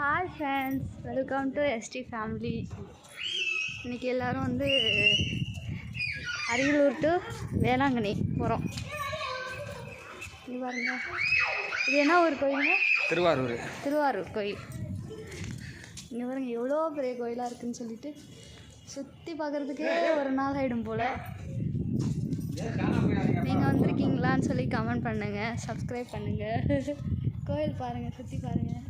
Hi friends, welcome to ST family. இன்றைக்கி எல்லோரும் வந்து அரியலூர் டு வேளாங்கண்ணி போகிறோம். இது பாருங்க, இது என்ன ஊர் கோயிலுங்க? திருவாரூர் கோயில். இங்கே பாருங்க எவ்வளோ பெரிய கோயிலாக இருக்குதுன்னு சொல்லிட்டு சுற்றி பார்க்குறதுக்கே ஒரு நாள் ஆகிடும் போல். நீங்கள் வந்திருக்கீங்களான்னு சொல்லி கமெண்ட் பண்ணுங்கள், சப்ஸ்கிரைப் பண்ணுங்கள். கோயில் பாருங்கள், சுற்றி பாருங்கள்.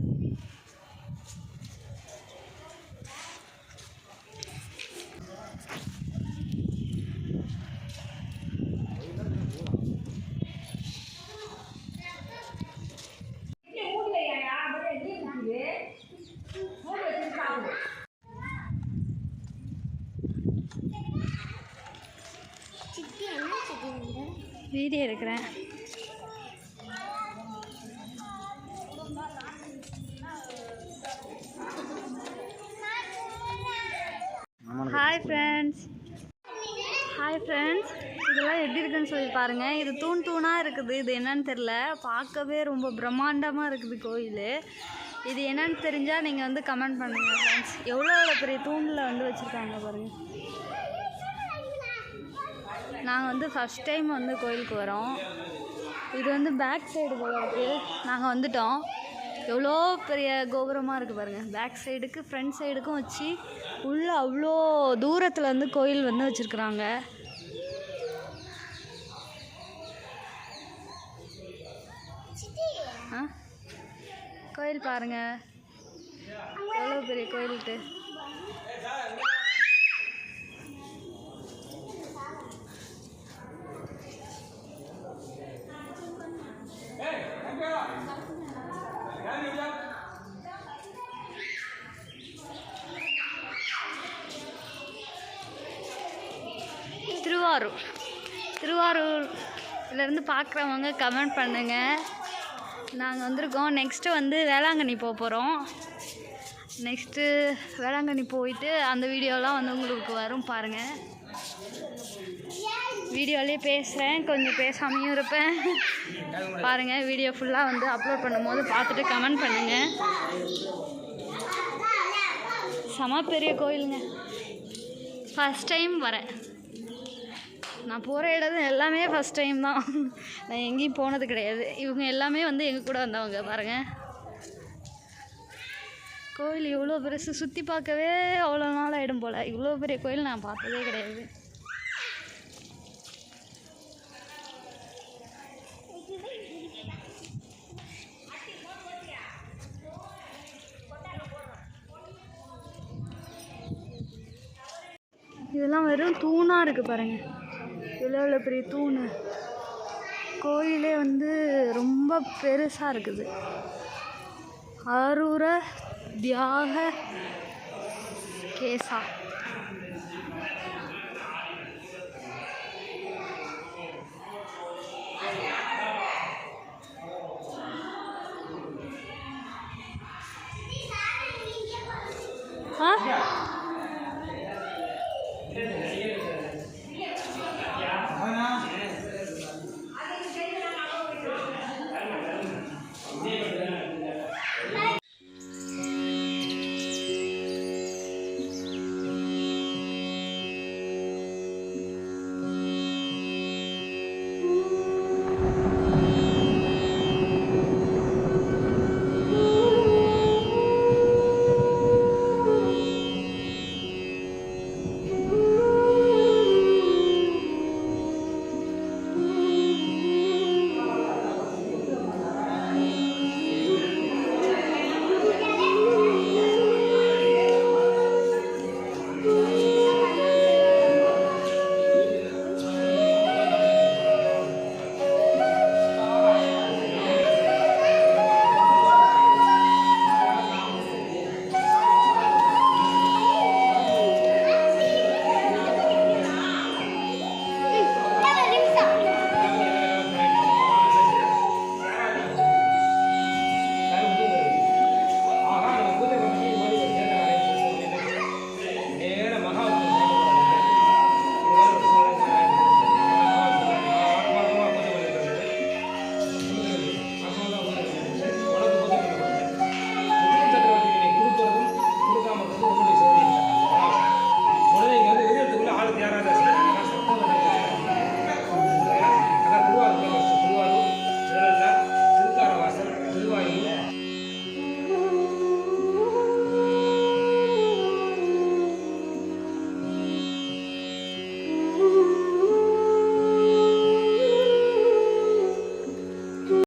வீடியோ எடுக்கிறேன். ஹாய் ஃப்ரெண்ட்ஸ், இதெல்லாம் எப்படி இருக்குன்னு சொல்லி பாருங்கள். இது தூணாக இருக்குது. இது என்னன்னு தெரில, பார்க்கவே ரொம்ப பிரம்மாண்டமாக இருக்குது கோயில். இது என்னன்னு தெரிஞ்சால் நீங்கள் வந்து கமெண்ட் பண்ணுங்கள் ஃப்ரெண்ட்ஸ். எவ்வளோ பெரிய தூணில் வந்து வச்சுருக்காங்க பாருங்கள். நாங்கள் வந்து ஃபஸ்ட் டைம் வந்து கோயிலுக்கு வரோம். இது வந்து பேக் சைடு போல இருக்குது. நாங்கள் வந்துட்டோம். எவ்வளோ பெரிய கோபுரமாக இருக்குது பாருங்கள். பேக் சைடுக்கு ஃப்ரண்ட் சைடுக்கும் வச்சு உள்ளே அவ்வளோ தூரத்தில் வந்து கோயில் வந்து வச்சுருக்குறாங்க. கோயில் பாருங்கள், எவ்வளோ பெரிய கோயிலுக்கு. திருவாரூர்லேருந்து பார்க்குறவங்க கமெண்ட் பண்ணுங்கள். நாங்கள் வந்திருக்கோம். நெக்ஸ்ட்டு வந்து வேளாங்கண்ணி போக போகிறோம். நெக்ஸ்ட்டு வேளாங்கண்ணி போயிட்டு அந்த வீடியோலாம் வந்து உங்களுக்கு வரும் பாருங்கள். வீடியோலேயே பேசுகிறேன், கொஞ்சம் பேசாமையும் இருப்பேன். பாருங்கள், வீடியோ ஃபுல்லாக வந்து அப்லோட் பண்ணும்போது பார்த்துட்டு கமெண்ட் பண்ணுங்கள். செம பெரிய கோயிலுங்க. ஃபஸ்ட் டைம் வரேன். நான் போகிற இடம் எல்லாமே ஃபஸ்ட் டைம் தான். நான் எங்கேயும் போனது கிடையாது. இவங்க எல்லாமே வந்து எங்கள் கூட வந்தவங்க. பாருங்கள், கோயில் இவ்வளோ பெருசு. சுற்றி பார்க்கவே அவ்வளோ நாள் ஆகிடும் போல். இவ்வளோ பெரிய கோயில் நான் பார்த்ததே கிடையாது. இதெல்லாம் வெறும் தூணாக இருக்குது பாருங்கள். இவ்வளோ பெரிய தூண். கோயிலே வந்து ரொம்ப பெருசாக இருக்குது. அரூர தியாக கேசா.